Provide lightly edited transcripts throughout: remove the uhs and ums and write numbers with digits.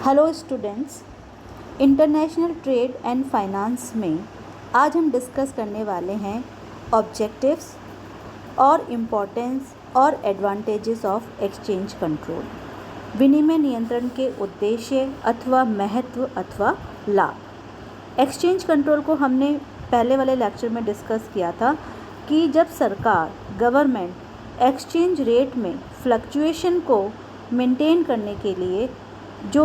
Hello students, international trade and finance में आज हम डिस्कस करने वाले हैं ऑब्जेक्टिव्स और इम्पोर्टेंस और एडवांटेजेस ऑफ एक्सचेंज कंट्रोल। विनिमय नियंत्रण के उद्देश्य अथवा महत्व अथवा लाभ। एक्सचेंज कंट्रोल को हमने पहले वाले लेक्चर में डिस्कस किया था कि जब सरकार गवर्नमेंट एक्सचेंज रेट में फ्लक्चुएशन को मेंटेन करने के लिए जो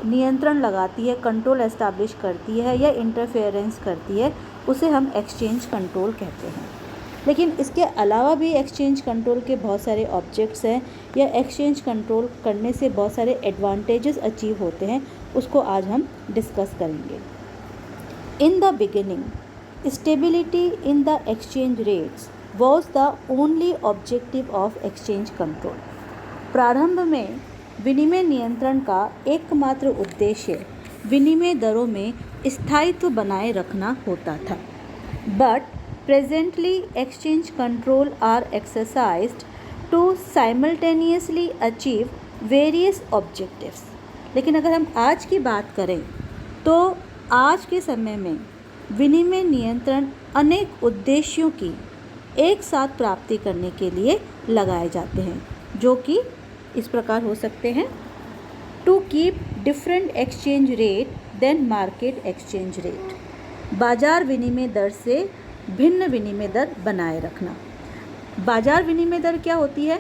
नियंत्रण लगाती है, कंट्रोल एस्टैब्लिश करती है या इंटरफेरेंस करती है, उसे हम एक्सचेंज कंट्रोल कहते हैं। लेकिन इसके अलावा भी एक्सचेंज कंट्रोल के बहुत सारे ऑब्जेक्ट्स हैं या एक्सचेंज कंट्रोल करने से बहुत सारे एडवांटेजेस अचीव होते हैं, उसको आज हम डिस्कस करेंगे। In the beginning, stability in the exchange rates was the only objective of exchange control. प्रारंभ में विनिमय नियंत्रण का एकमात्र उद्देश्य विनिमय दरों में स्थायित्व बनाए रखना होता था। But presently exchange control are exercised to simultaneously achieve various objectives. लेकिन अगर हम आज की बात करें तो आज के समय में विनिमय नियंत्रण अनेक उद्देश्यों की एक साथ प्राप्ति करने के लिए लगाए जाते हैं, जो कि इस प्रकार हो सकते हैं। To keep different exchange rate than market exchange rate, बाजार विनिमय दर से भिन्न विनिमय दर बनाए रखना। बाजार विनिमय दर क्या होती है?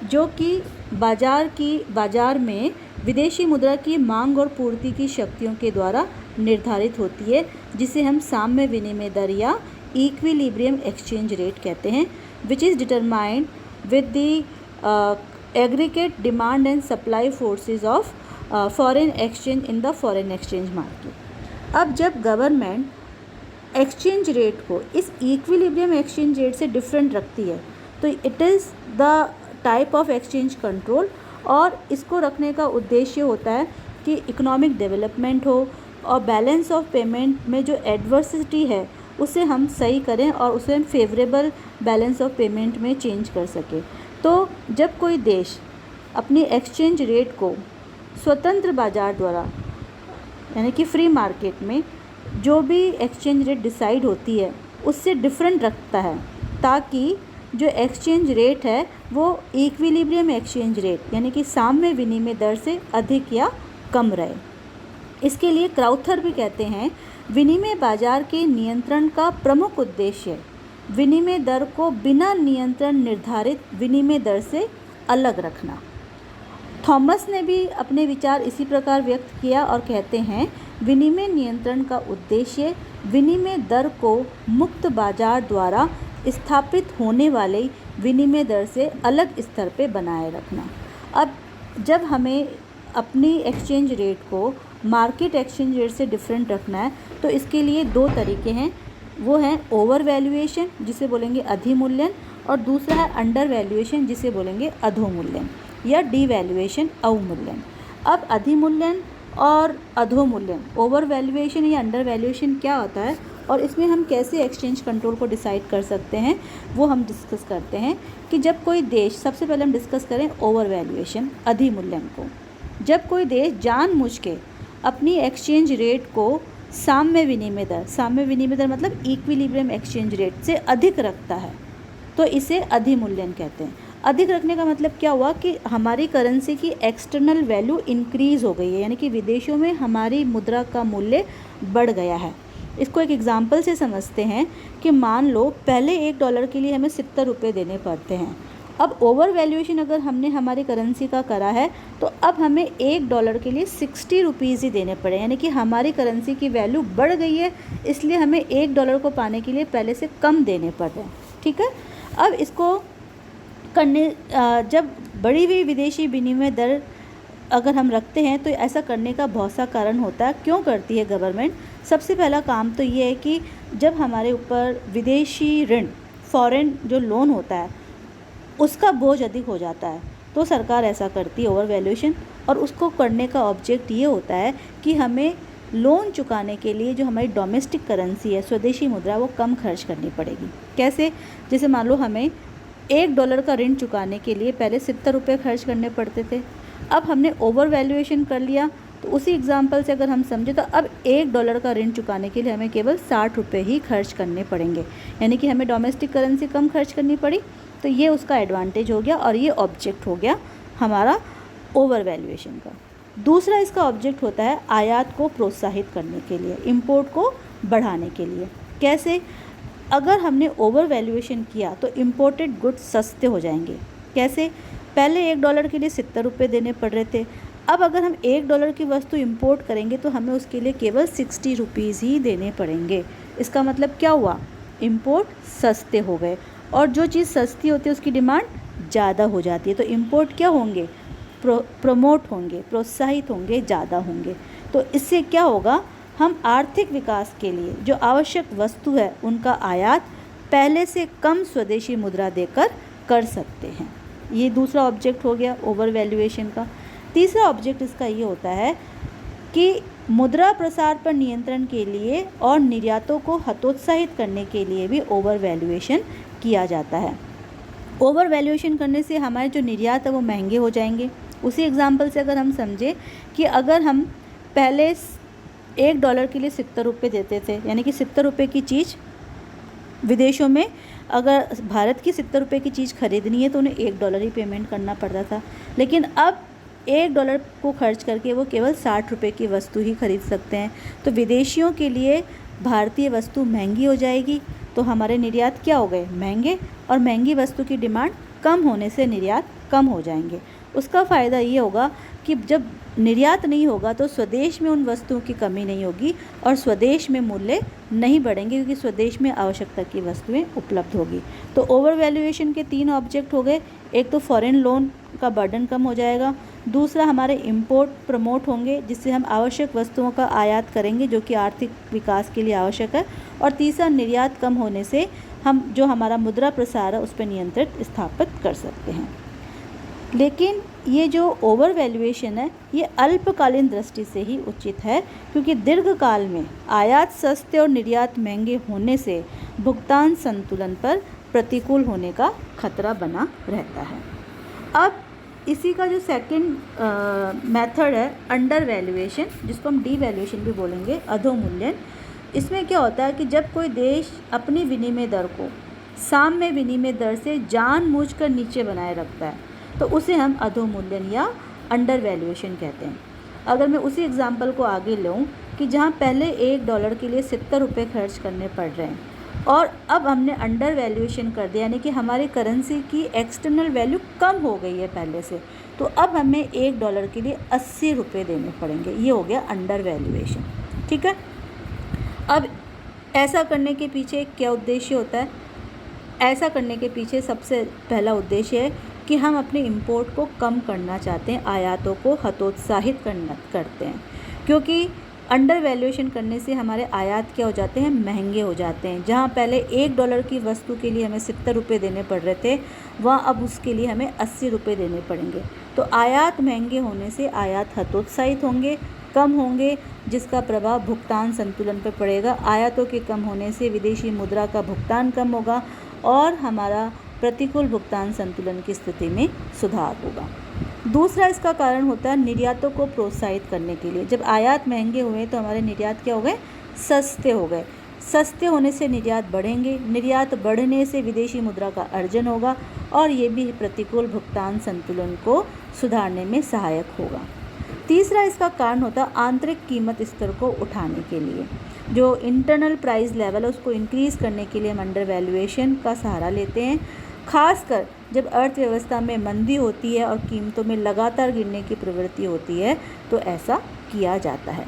जो कि बाजार में विदेशी मुद्रा की मांग और पूर्ति की शक्तियों के द्वारा निर्धारित होती है, जिसे हम साम्य विनिमय दर या इक्विलिब्रियम एक्सचेंज रेट कहते हैं, which is determined with the aggregate demand and supply forces of foreign exchange in the foreign exchange market। अब जब गवर्नमेंट एक्सचेंज रेट को इस इक्विलिब्रियम एक्सचेंज रेट से डिफरेंट रखती है तो it is the type of exchange control, और इसको रखने का उद्देश्य होता है कि इकोनॉमिक डेवलपमेंट हो और बैलेंस ऑफ पेमेंट में जो एडवर्सिटी है उसे हम सही करें और उसे हम फेवरेबल बैलेंस ऑफ पेमेंट में चेंज कर सकें। तो जब कोई देश अपनी एक्सचेंज रेट को स्वतंत्र बाज़ार द्वारा यानी कि फ्री मार्केट में जो भी एक्सचेंज रेट डिसाइड होती है उससे डिफरेंट रखता है, ताकि जो एक्सचेंज रेट है वो इक्विलिब्रियम एक्सचेंज रेट यानी कि साम्य विनिमय दर से अधिक या कम रहे। इसके लिए क्राउथर भी कहते हैं, विनिमय बाजार के नियंत्रण का प्रमुख उद्देश्य विनिमय दर को बिना नियंत्रण निर्धारित विनिमय दर से अलग रखना। थॉमस ने भी अपने विचार इसी प्रकार व्यक्त किया और कहते हैं, विनिमय नियंत्रण का उद्देश्य विनिमय दर को मुक्त बाजार द्वारा स्थापित होने वाले विनिमय दर से अलग स्तर पे बनाए रखना। अब जब हमें अपनी एक्सचेंज रेट को मार्केट एक्सचेंज रेट से डिफरेंट रखना है तो इसके लिए दो तरीके हैं। वो है ओवर वैल्यूएशन, जिसे बोलेंगे अधिमूल्यन, और दूसरा है अंडर वैल्यूएशन, जिसे बोलेंगे अधोमूल्यन या डीवैल्यूएशन, अवमूल्यन। अब अधिमूल्यन और अधोमूल्यन, ओवर वैल्यूएशन या अंडर वैल्यूएशन क्या होता है और इसमें हम कैसे एक्सचेंज कंट्रोल को डिसाइड कर सकते हैं, वो हम डिस्कस करते हैं। कि जब कोई देश, सबसे पहले हम डिस्कस करें ओवर वैल्यूएशन, अधिमूल्यन को। जब कोई देश जानबूझ के अपनी एक्सचेंज रेट को साम्य विनिमय दर मतलब इक्विलिब्रियम एक्सचेंज रेट से अधिक रखता है तो इसे अधिमूल्यन कहते हैं। अधिक रखने का मतलब क्या हुआ कि हमारी करेंसी की एक्सटर्नल वैल्यू इंक्रीज़ हो गई है, यानी कि विदेशों में हमारी मुद्रा का मूल्य बढ़ गया है। इसको एक एग्जांपल से समझते हैं कि मान लो पहले $1 के लिए हमें 70 रुपये देने पड़ते हैं। अब ओवर वैल्यूएशन अगर हमने हमारी करेंसी का करा है तो अब हमें $1 के लिए 60 रुपीज़ ही देने पड़े, यानी कि हमारी करेंसी की वैल्यू बढ़ गई है, इसलिए हमें $1 को पाने के लिए पहले से कम देने पड़ रहे हैं। ठीक है। अब इसको करने जब बढ़ी हुई विदेशी विनिमय दर अगर हम रखते हैं तो ऐसा करने का बहुत सा कारण होता है। क्यों करती है गवर्नमेंट? सबसे पहला काम तो ये है कि जब हमारे ऊपर विदेशी ऋण, फॉरेन जो लोन होता है, उसका बोझ अधिक हो जाता है तो सरकार ऐसा करती है ओवर वैल्यूएशन, और उसको करने का ऑब्जेक्ट ये होता है कि हमें लोन चुकाने के लिए जो हमारी डोमेस्टिक करेंसी है, स्वदेशी मुद्रा, वो कम खर्च करनी पड़ेगी। कैसे? जैसे मान लो हमें $1 का ऋण चुकाने के लिए पहले 70 रुपये खर्च करने पड़ते थे, अब हमने ओवर वैल्यूएशन कर लिया तो उसी एग्जाम्पल से अगर हम समझे तो अब $1 का ऋण चुकाने के लिए हमें केवल 60 रुपये ही खर्च करने पड़ेंगे, यानी कि हमें डोमेस्टिक करेंसी कम खर्च करनी पड़ी। तो ये उसका एडवांटेज हो गया और ये ऑब्जेक्ट हो गया हमारा ओवर वैल्यूएशन का। दूसरा इसका ऑब्जेक्ट होता है आयात को प्रोत्साहित करने के लिए, इंपोर्ट को बढ़ाने के लिए। कैसे? अगर हमने ओवर वैल्यूएशन किया तो इम्पोर्टेड गुड्स सस्ते हो जाएंगे। कैसे? पहले $1 के लिए 70 रुपये देने पड़ रहे थे, अब अगर हम $1 की वस्तु इंपोर्ट करेंगे तो हमें उसके लिए केवल 60 रुपीज़ ही देने पड़ेंगे। इसका मतलब क्या हुआ? इंपोर्ट सस्ते हो गए, और जो चीज़ सस्ती होती है उसकी डिमांड ज़्यादा हो जाती है, तो इंपोर्ट क्या होंगे? प्रमोट होंगे, प्रोत्साहित होंगे, ज़्यादा होंगे। तो इससे क्या होगा? हम आर्थिक विकास के लिए जो आवश्यक वस्तु है उनका आयात पहले से कम स्वदेशी मुद्रा देकर कर सकते हैं। ये दूसरा ऑब्जेक्ट हो गया ओवर वैल्यूएशन का। तीसरा ऑब्जेक्ट इसका ये होता है कि मुद्रा प्रसार पर नियंत्रण के लिए और निर्यातों को हतोत्साहित करने के लिए भी ओवर वैल्यूएशन किया जाता है। ओवर वैल्यूएशन करने से हमारे जो निर्यात है वो महंगे हो जाएंगे। उसी एग्जाम्पल से अगर हम समझें कि अगर हम पहले $1 के लिए 70 रुपये देते थे, यानी कि 70 रुपये की चीज़ विदेशों में अगर भारत की 70 रुपये की चीज़ खरीदनी है तो उन्हें $1 ही पेमेंट करना पड़ता था, लेकिन अब $1 को खर्च करके वो केवल 60 रुपये की वस्तु ही खरीद सकते हैं। तो विदेशियों के लिए भारतीय वस्तु महंगी हो जाएगी, तो हमारे निर्यात क्या हो गए? महंगे, और महंगी वस्तु की डिमांड कम होने से निर्यात कम हो जाएंगे। उसका फ़ायदा ये होगा कि जब निर्यात नहीं होगा तो स्वदेश में उन वस्तुओं की कमी नहीं होगी और स्वदेश में मूल्य नहीं बढ़ेंगे, क्योंकि स्वदेश में आवश्यकता की वस्तुएं उपलब्ध होगी। तो ओवर वैल्यूएशन के 3 ऑब्जेक्ट हो गए। एक तो फॉरेन लोन का बर्डन कम हो जाएगा, दूसरा हमारे इंपोर्ट प्रमोट होंगे जिससे हम आवश्यक वस्तुओं का आयात करेंगे जो कि आर्थिक विकास के लिए आवश्यक है, और तीसरा निर्यात कम होने से हम जो हमारा मुद्रा प्रसार है उस पर नियंत्रण स्थापित कर सकते हैं। लेकिन ये जो ओवर वैल्यूएशन है ये अल्पकालीन दृष्टि से ही उचित है, क्योंकि दीर्घकाल में आयात सस्ते और निर्यात महंगे होने से भुगतान संतुलन पर प्रतिकूल होने का खतरा बना रहता है। अब इसी का जो सेकंड मेथड है अंडर वैल्यूएशन, जिसको हम डी वैल्यूएशन भी बोलेंगे, अधोमूल्यन। इसमें क्या होता है कि जब कोई देश अपनी विनिमय दर को साम्य विनिमय दर से जानबूझकर नीचे बनाए रखता है तो उसे हम अधोमूल्यन या अंडर वैल्यूएशन कहते हैं। अगर मैं उसी एग्जांपल को आगे लूँ कि जहाँ पहले $1 के लिए 70 रुपये खर्च करने पड़ रहे हैं और अब हमने अंडर वैल्यूएशन कर दिया, यानी कि हमारी करेंसी की एक्सटर्नल वैल्यू कम हो गई है पहले से, तो अब हमें $1 के लिए 80 रुपये देने पड़ेंगे। ये हो गया अंडर वैल्यूएशन। ठीक है। अब ऐसा करने के पीछे क्या उद्देश्य होता है? ऐसा करने के पीछे सबसे पहला उद्देश्य है कि हम अपने इंपोर्ट को कम करना चाहते हैं, आयातों को हतोत्साहित करते हैं, क्योंकि अंडर वैल्यूएशन करने से हमारे आयात क्या हो जाते हैं? महंगे हो जाते हैं। जहाँ पहले $1 की वस्तु के लिए हमें 70 रुपये देने पड़ रहे थे, वहाँ अब उसके लिए हमें 80 रुपये देने पड़ेंगे। तो आयात महंगे होने से आयात हतोत्साहित होंगे, कम होंगे, जिसका प्रभाव भुगतान संतुलन पर पड़ेगा। आयातों के कम होने से विदेशी मुद्रा का भुगतान कम होगा और हमारा प्रतिकूल भुगतान संतुलन की स्थिति में सुधार होगा। दूसरा इसका कारण होता है निर्यातों को प्रोत्साहित करने के लिए। जब आयात महंगे हुए तो हमारे निर्यात क्या हो गए? सस्ते हो गए। सस्ते होने से निर्यात बढ़ेंगे, निर्यात बढ़ने से विदेशी मुद्रा का अर्जन होगा और ये भी प्रतिकूल भुगतान संतुलन को सुधारने में सहायक होगा। तीसरा इसका कारण होता है आंतरिक कीमत स्तर को उठाने के लिए। जो इंटरनल प्राइस लेवल है उसको इंक्रीज़ करने के लिए हम अंडर वैल्यूएशन का सहारा लेते हैं, खासकर जब अर्थव्यवस्था में मंदी होती है और कीमतों में लगातार गिरने की प्रवृत्ति होती है तो ऐसा किया जाता है।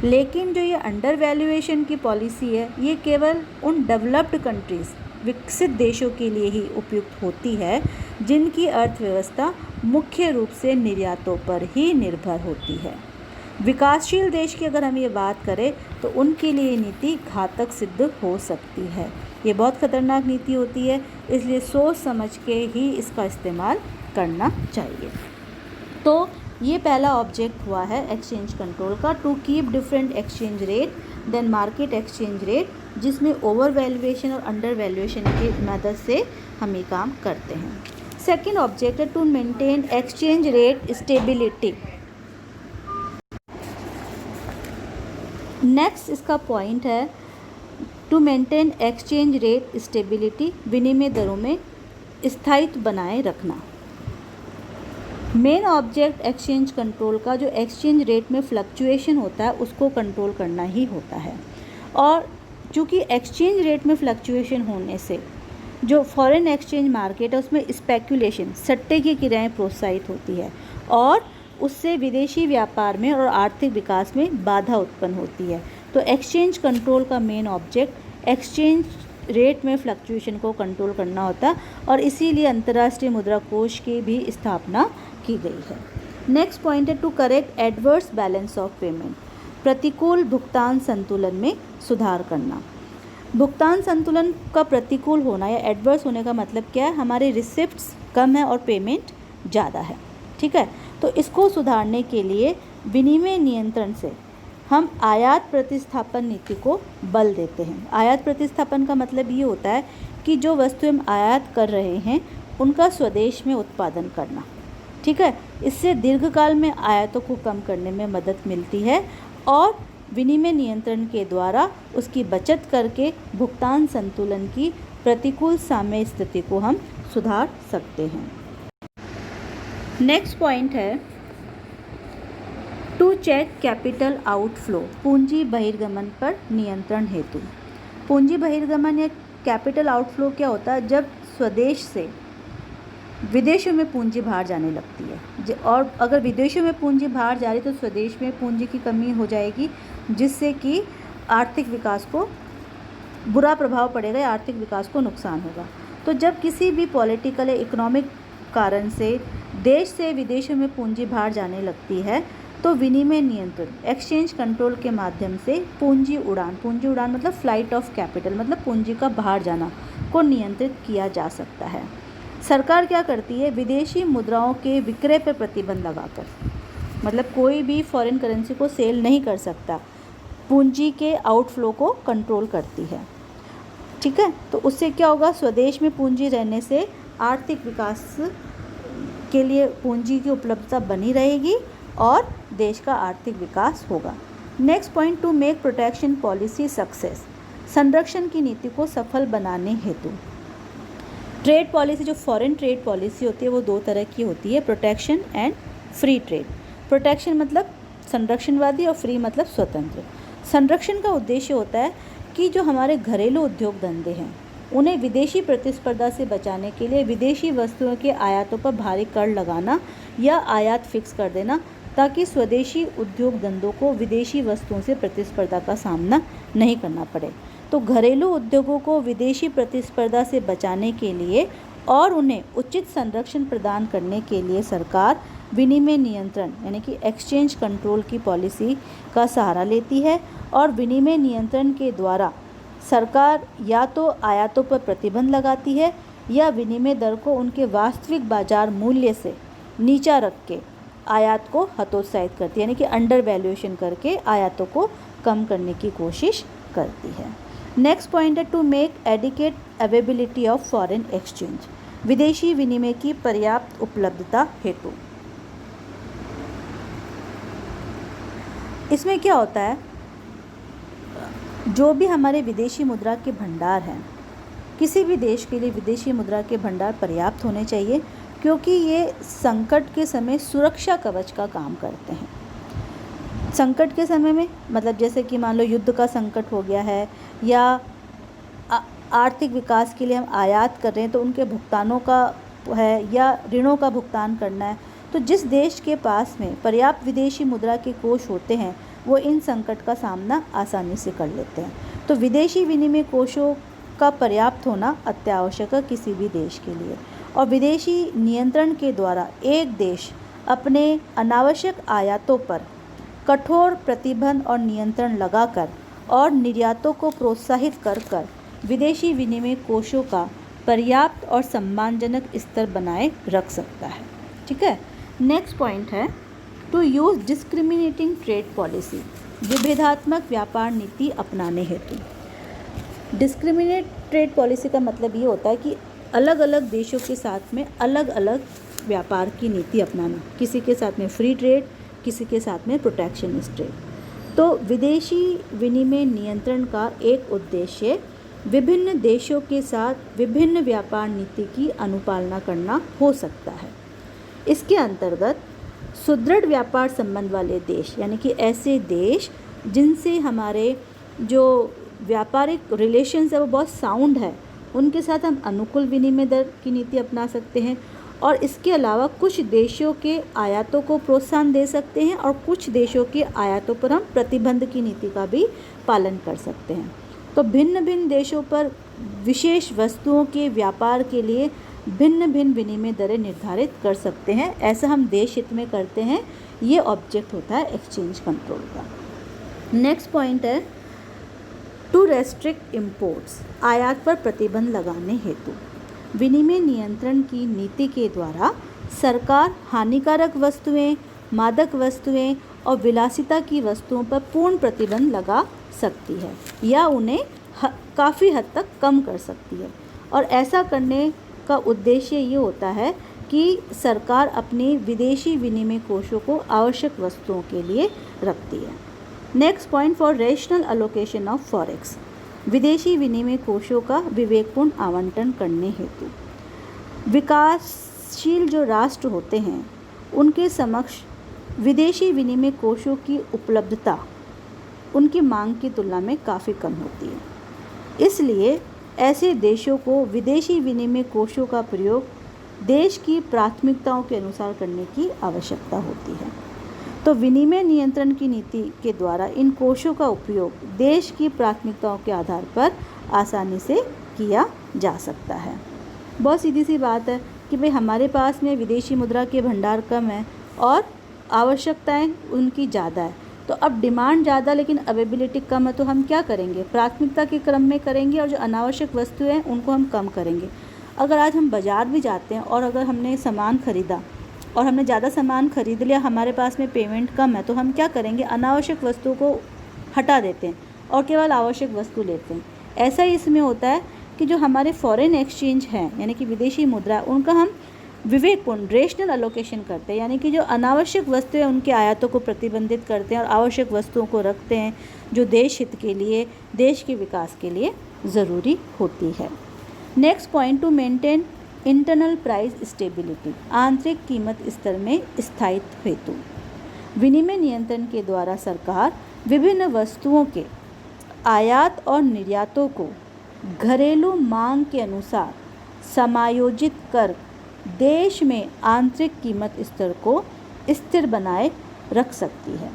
लेकिन जो ये अंडर वैल्यूएशन की पॉलिसी है ये केवल उन डेवलप्ड कंट्रीज़, विकसित देशों के लिए ही उपयुक्त होती है जिनकी अर्थव्यवस्था मुख्य रूप से निर्यातों पर ही निर्भर होती है। विकासशील देश की अगर हम ये बात करें तो उनके लिए ये नीति घातक सिद्ध हो सकती है। ये बहुत ख़तरनाक नीति होती है, इसलिए सोच समझ के ही इसका इस्तेमाल करना चाहिए। तो ये पहला ऑब्जेक्ट हुआ है एक्सचेंज कंट्रोल का, to keep different exchange rate than market exchange rate, जिसमें ओवर वैल्यूएशन और अंडर वैल्यूएशन की मदद से हम ये काम करते हैं। सेकेंड ऑब्जेक्ट है to maintain exchange rate stability. Next इसका पॉइंट है to maintain exchange rate stability, विनिमय दरों में स्थायित्व बनाए रखना। मेन ऑब्जेक्ट एक्सचेंज कंट्रोल का जो एक्सचेंज रेट में फ्लक्चुएशन होता है उसको कंट्रोल करना ही होता है। और चूँकि एक्सचेंज रेट में फ्लक्चुएशन होने से जो फॉरेन एक्सचेंज मार्केट है उसमें स्पेकुलेशन, सट्टे की क्रियाएं प्रोत्साहित होती है और उससे विदेशी व्यापार में और आर्थिक विकास में बाधा उत्पन्न होती है। तो एक्सचेंज कंट्रोल का मेन ऑब्जेक्ट एक्सचेंज रेट में फ्लक्चुएशन को कंट्रोल करना होता है और इसीलिए अंतर्राष्ट्रीय मुद्रा कोष की भी स्थापना की गई है। नेक्स्ट पॉइंट है to correct adverse balance of payment, प्रतिकूल भुगतान संतुलन में सुधार करना। भुगतान संतुलन का प्रतिकूल होना या एडवर्स होने का मतलब क्या है, हमारे रिसिप्ट्स कम है और पेमेंट ज़्यादा है, ठीक है। तो इसको सुधारने के लिए विनिमय नियंत्रण से हम आयात प्रतिस्थापन नीति को बल देते हैं। आयात प्रतिस्थापन का मतलब ये होता है कि जो वस्तु हम आयात कर रहे हैं उनका स्वदेश में उत्पादन करना, ठीक है। इससे दीर्घकाल में आयातों को कम करने में मदद मिलती है और विनिमय नियंत्रण के द्वारा उसकी बचत करके भुगतान संतुलन की प्रतिकूल साम्य स्थिति को हम सुधार सकते हैं। नेक्स्ट पॉइंट है टू चेक कैपिटल आउटफ्लो, पूंजी बहिर्गमन पर नियंत्रण हेतु। पूंजी बहिर्गमन या कैपिटल आउटफ्लो क्या होता है, जब स्वदेश से विदेशों में पूंजी बाहर जाने लगती है और अगर विदेशों में पूंजी बाहर जा रही तो स्वदेश में पूंजी की कमी हो जाएगी जिससे कि आर्थिक विकास को बुरा प्रभाव पड़ेगा या आर्थिक विकास को नुकसान होगा। तो जब किसी भी पॉलिटिकल या इकोनॉमिक कारण से देश से विदेशों में पूंजी बाहर जाने लगती है तो विनिमय नियंत्रण एक्सचेंज कंट्रोल के माध्यम से पूंजी उड़ान मतलब फ्लाइट ऑफ कैपिटल मतलब पूंजी का बाहर जाना को नियंत्रित किया जा सकता है। सरकार क्या करती है, विदेशी मुद्राओं के विक्रय पर प्रतिबंध लगाकर, मतलब कोई भी फॉरेन करेंसी को सेल नहीं कर सकता, पूंजी के आउटफ्लो को कंट्रोल करती है, ठीक है। तो उससे क्या होगा, स्वदेश में पूंजी रहने से आर्थिक विकास के लिए पूंजी की उपलब्धता बनी रहेगी और देश का आर्थिक विकास होगा। Next point two make protection policy success, संरक्षण की नीति को सफल बनाने हेतु। ट्रेड पॉलिसी, जो फॉरेन ट्रेड पॉलिसी होती है वो दो तरह की होती है, protection and free trade. Protection मतलब संरक्षणवादी और फ्री मतलब स्वतंत्र। संरक्षण का उद्देश्य होता है कि जो हमारे घरेलू उद्योग धंधे हैं उन्हें विदेशी प्रतिस्पर्धा से बचाने के लिए विदेशी वस्तुओं के आयातों पर भारी कर लगाना या आयात फिक्स कर देना ताकि स्वदेशी उद्योग धंधों को विदेशी वस्तुओं से प्रतिस्पर्धा का सामना नहीं करना पड़े। तो घरेलू उद्योगों को विदेशी प्रतिस्पर्धा से बचाने के लिए और उन्हें उचित संरक्षण प्रदान करने के लिए सरकार विनिमय नियंत्रण यानी कि एक्सचेंज कंट्रोल की पॉलिसी का सहारा लेती है और विनिमय नियंत्रण के द्वारा सरकार या तो आयातों पर प्रतिबंध लगाती है या विनिमय दर को उनके वास्तविक बाजार मूल्य से नीचा रख के आयात को हतोत्साहित करती है, यानी कि अंडर वैल्यूएशन करके आयातों को कम करने की कोशिश करती है। नेक्स्ट पॉइंट है to make adequate availability of foreign exchange, विदेशी विनिमय की पर्याप्त उपलब्धता हेतु। इसमें क्या होता है, जो भी हमारे विदेशी मुद्रा के भंडार हैं, किसी भी देश के लिए विदेशी मुद्रा के भंडार पर्याप्त होने चाहिए क्योंकि ये संकट के समय सुरक्षा कवच का काम करते हैं। संकट के समय में मतलब जैसे कि मान लो युद्ध का संकट हो गया है या आर्थिक विकास के लिए हम आयात कर रहे हैं तो उनके भुगतानों का है या ऋणों का भुगतान करना है, तो जिस देश के पास में पर्याप्त विदेशी मुद्रा के कोष होते हैं वो इन संकट का सामना आसानी से कर लेते हैं। तो विदेशी विनिमय कोषों का पर्याप्त होना अत्यावश्यक है किसी भी देश के लिए। और विदेशी नियंत्रण के द्वारा एक देश अपने अनावश्यक आयातों पर कठोर प्रतिबंध और नियंत्रण लगाकर और निर्यातों को प्रोत्साहित कर विदेशी विनिमय कोषों का पर्याप्त और सम्मानजनक स्तर बनाए रख सकता है, ठीक है। नेक्स्ट पॉइंट है to use discriminating trade policy, विभेदात्मक व्यापार नीति अपनाने हेतु। डिस्क्रिमिनेट ट्रेड पॉलिसी का मतलब ये होता है कि अलग अलग देशों के साथ में अलग अलग व्यापार की नीति अपनाना, किसी के साथ में फ्री ट्रेड, किसी के साथ में प्रोटेक्शनिस्ट ट्रेड। तो विदेशी विनिमय नियंत्रण का एक उद्देश्य विभिन्न देशों के साथ विभिन्न व्यापार नीति की अनुपालना करना हो सकता है। इसके अंतर्गत सुदृढ़ व्यापार संबंध वाले देश, यानी कि ऐसे देश जिनसे हमारे जो व्यापारिक रिलेशंस है वो बहुत साउंड है, उनके साथ हम अनुकूल विनिमय दर की नीति अपना सकते हैं। और इसके अलावा कुछ देशों के आयातों को प्रोत्साहन दे सकते हैं और कुछ देशों के आयातों पर हम प्रतिबंध की नीति का भी पालन कर सकते हैं। तो भिन्न भिन्न देशों पर विशेष वस्तुओं के व्यापार के लिए भिन्न भिन्न विनिमय दरें निर्धारित कर सकते हैं। ऐसा हम देश हित में करते हैं। ये ऑब्जेक्ट होता है एक्सचेंज कंट्रोल का। नेक्स्ट पॉइंट है टू रेस्ट्रिक्ट इम्पोर्ट्स, आयात पर प्रतिबंध लगाने हेतु। विनिमय नियंत्रण की नीति के द्वारा सरकार हानिकारक वस्तुएं, मादक वस्तुएं और विलासिता की वस्तुओं पर पूर्ण प्रतिबंध लगा सकती है या उन्हें काफ़ी हद तक कम कर सकती है। और ऐसा करने का उद्देश्य ये होता है कि सरकार अपने विदेशी विनिमय कोषों को आवश्यक वस्तुओं के लिए रखती है। Next point for rational allocation of forex, विदेशी विनिमय कोषों का विवेकपूर्ण आवंटन करने हेतु। विकासशील जो राष्ट्र होते हैं उनके समक्ष विदेशी विनिमय कोषों की उपलब्धता उनकी मांग की तुलना में काफ़ी कम होती है। इसलिए ऐसे देशों को विदेशी विनिमय कोषों का प्रयोग देश की प्राथमिकताओं के अनुसार करने की आवश्यकता होती है। तो विनिमय नियंत्रण की नीति के द्वारा इन कोषों का उपयोग देश की प्राथमिकताओं के आधार पर आसानी से किया जा सकता है। बहुत सीधी सी बात है कि भाई हमारे पास में विदेशी मुद्रा के भंडार कम है और आवश्यकताएं उनकी ज़्यादा है। तो अब डिमांड ज़्यादा लेकिन अवेबिलिटी कम है, तो हम क्या करेंगे? प्राथमिकता के क्रम में करेंगे और जो अनावश्यक वस्तुएं हैं उनको हम कम करेंगे। अगर आज हम बाज़ार भी जाते हैं और अगर हमने सामान ख़रीदा और हमने ज़्यादा सामान ख़रीद लिया, हमारे पास में पेमेंट कम है, तो हम क्या करेंगे? अनावश्यक वस्तुओं को हटा देते हैं और केवल आवश्यक वस्तु लेते हैं। ऐसा ही इसमें होता है कि जो हमारे फॉरेन एक्सचेंज हैं यानी कि विदेशी मुद्रा, उनका हम विवेकपूर्ण रेशनल अलोकेशन करते हैं, यानी कि जो अनावश्यक वस्तुएं हैं उनके आयातों को प्रतिबंधित करते हैं और आवश्यक वस्तुओं को रखते हैं जो देश हित के लिए, देश के विकास के लिए ज़रूरी होती है। Next point two maintain internal price stability, आंतरिक कीमत स्तर में स्थायित्व हेतु। विनिमय नियंत्रण के द्वारा सरकार विभिन्न वस्तुओं के आयात और निर्यातों को घरेलू मांग के अनुसार समायोजित कर देश में आंतरिक कीमत स्तर को स्थिर बनाए रख सकती है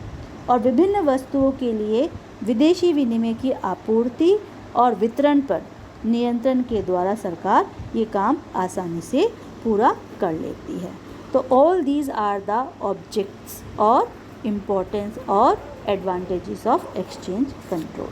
और विभिन्न वस्तुओं के लिए विदेशी विनिमय की आपूर्ति और वितरण पर नियंत्रण के द्वारा सरकार ये काम आसानी से पूरा कर लेती है। तो all these are the objects और इम्पोर्टेंस और एडवांटेजेस ऑफ एक्सचेंज कंट्रोल।